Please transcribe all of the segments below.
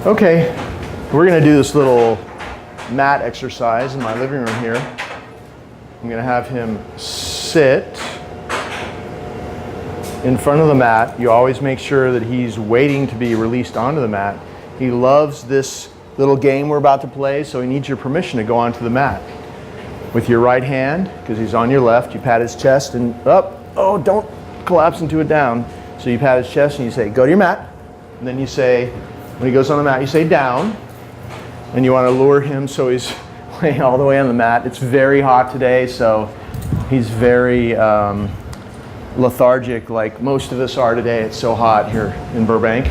Okay, we're going to do this little mat exercise in my living room here. I'm going to have him sit in front of the mat. You always make sure that he's waiting to be released onto the mat. He loves this little game we're about to play, so he needs your permission to go onto the mat. With your right hand, because he's on your left, you pat his chest and up. Oh, don't collapse into it down. So you pat his chest and you say, go to your mat. And then you say, when he goes on the mat, you say down. And you want to lure him so he's laying all the way on the mat. It's very hot today, so he's very lethargic, like most of us are today. It's so hot here in Burbank.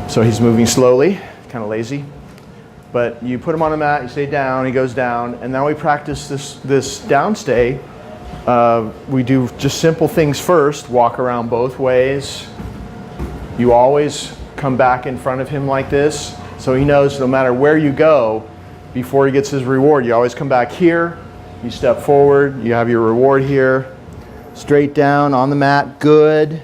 So he's moving slowly, kind of lazy. But you put him on the mat, you say down, he goes down, and now we practice this down stay. We do just simple things first, walk around both ways. You always come back in front of him like this, so he knows no matter where you go, before he gets his reward, you always come back here, you step forward, you have your reward here, straight down on the mat, good.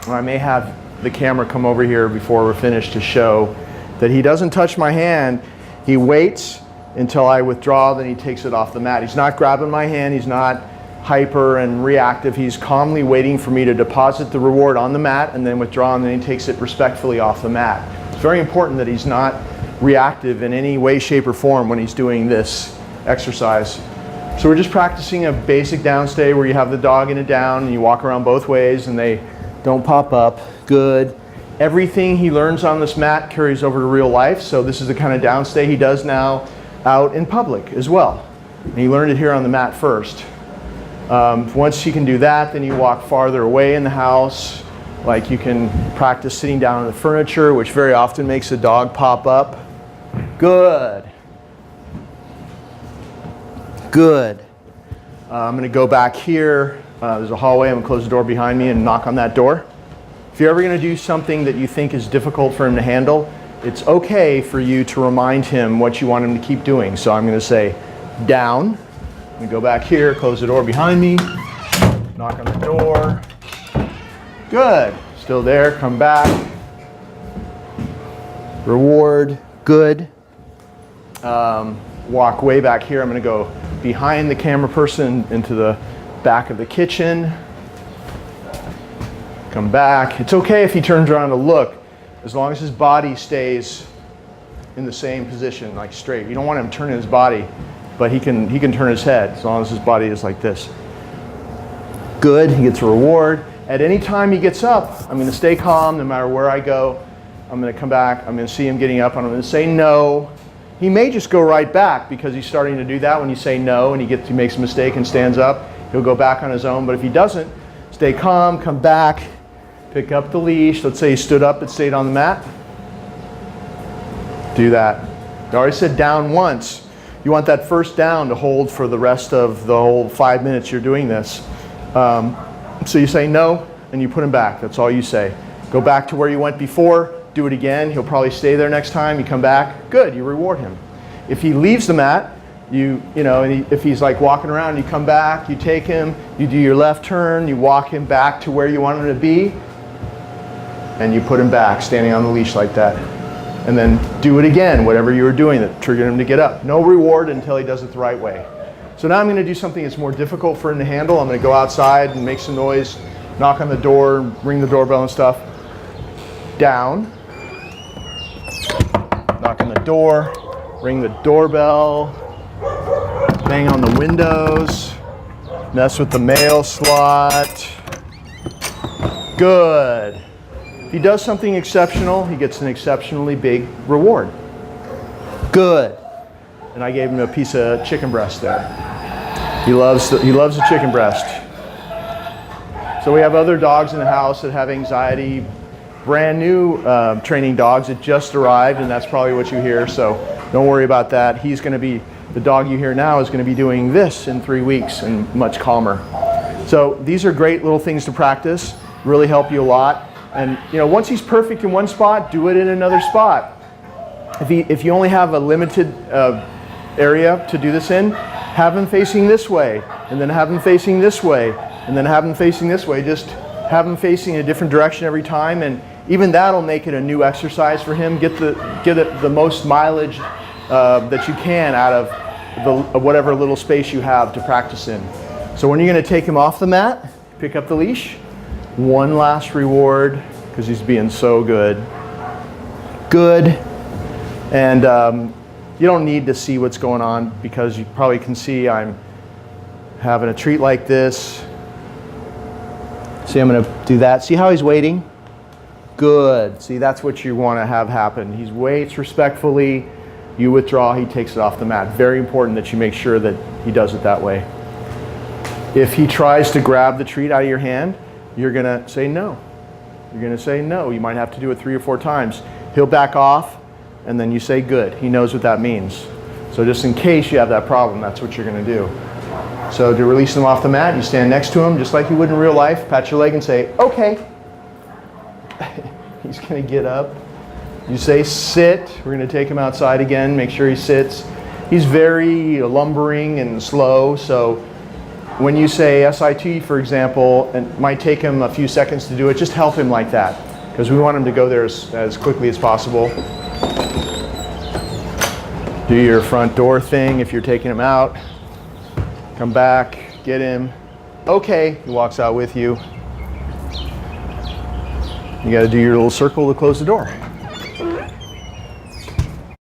I may have the camera come over here before we're finished to show that he doesn't touch my hand. He waits until I withdraw, then he takes it off the mat. He's not grabbing my hand, he's not hyper and reactive. He's calmly waiting for me to deposit the reward on the mat and then withdraw, and then he takes it respectfully off the mat. It's very important that he's not reactive in any way, shape, or form when he's doing this exercise. So we're just practicing a basic downstay where you have the dog in a down and you walk around both ways and they don't pop up. Good. Everything he learns on this mat carries over to real life, so this is the kind of downstay he does now out in public as well. And he learned it here on the mat first. Once he can do that, then you walk farther away in the house. Like you can practice sitting down on the furniture, which very often makes the dog pop up. Good. Good. I'm going to go back here. There's a hallway. I'm going to close the door behind me and knock on that door. If you're ever going to do something that you think is difficult for him to handle, it's okay for you to remind him what you want him to keep doing. So I'm going to say down. I'm going to go back here, close the door behind me, knock on the door. Good. Still there. Come back. Reward. Good. Walk way back here. I'm going to go behind the camera person into the back of the kitchen. Come back. It's okay if he turns around to look, as long as his body stays in the same position, like straight. You don't want him turning his body, but he can turn his head as long as his body is like this. Good. He gets a reward. At any time he gets up, I'm going to stay calm no matter where I go. I'm going to come back. I'm going to see him getting up, and I'm going to say no. He may just go right back because he's starting to do that when you say no and he makes a mistake and stands up. He'll go back on his own, but if he doesn't, stay calm, come back, pick up the leash. Let's say he stood up and stayed on the mat. Do that. I already said down once. You want that first down to hold for the rest of the whole 5 minutes you're doing this. So you say no, and you put him back. That's all you say. Go back to where you went before. Do it again. He'll probably stay there next time. You come back. Good. You reward him. If he leaves the mat, if he's like walking around, you come back, you take him, you do your left turn, you walk him back to where you want him to be, and you put him back, standing on the leash like that. And then do it again, whatever you were doing that triggered him to get up. No reward until he does it the right way. So now I'm going to do something that's more difficult for him to handle. I'm going to go outside and make some noise, knock on the door, ring the doorbell and stuff. Down. Knock on the door, ring the doorbell, bang on the windows, mess with the mail slot. Good. If he does something exceptional, he gets an exceptionally big reward. Good. And I gave him a piece of chicken breast there. He loves the chicken breast. So we have other dogs in the house that have anxiety. Brand new training dogs that just arrived, and that's probably what you hear, so don't worry about that. He's going to be, the dog you hear now is going to be doing this in 3 weeks and much calmer. So these are great little things to practice, really help you a lot. And once he's perfect in one spot, do it in another spot. If you only have a limited area to do this in, have him facing this way, and then have him facing this way, and then have him facing this way. Just have him facing a different direction every time, and even that'll make it a new exercise for him. Get the most mileage that you can out of whatever little space you have to practice in. So when you're going to take him off the mat, pick up the leash. One last reward, because he's being so good. Good. And you don't need to see what's going on, because you probably can see I'm having a treat like this. See, I'm going to do that. See how he's waiting? Good. See, that's what you want to have happen. He waits respectfully. You withdraw, he takes it off the mat. Very important that you make sure that he does it that way. If he tries to grab the treat out of your hand, you're going to say no. You're going to say no. You might have to do it 3 or 4 times. He'll back off, and then you say good. He knows what that means. So just in case you have that problem, that's what you're going to do. So to release him off the mat, you stand next to him just like you would in real life, pat your leg and say, okay. He's going to get up. You say sit. We're going to take him outside again, make sure he sits. He's very lumbering and slow, so when you say SIT, for example, it might take him a few seconds to do it, just help him like that, because we want him to go there as quickly as possible. Do your front door thing if you're taking him out. Come back, get him. Okay, he walks out with you. You got to do your little circle to close the door.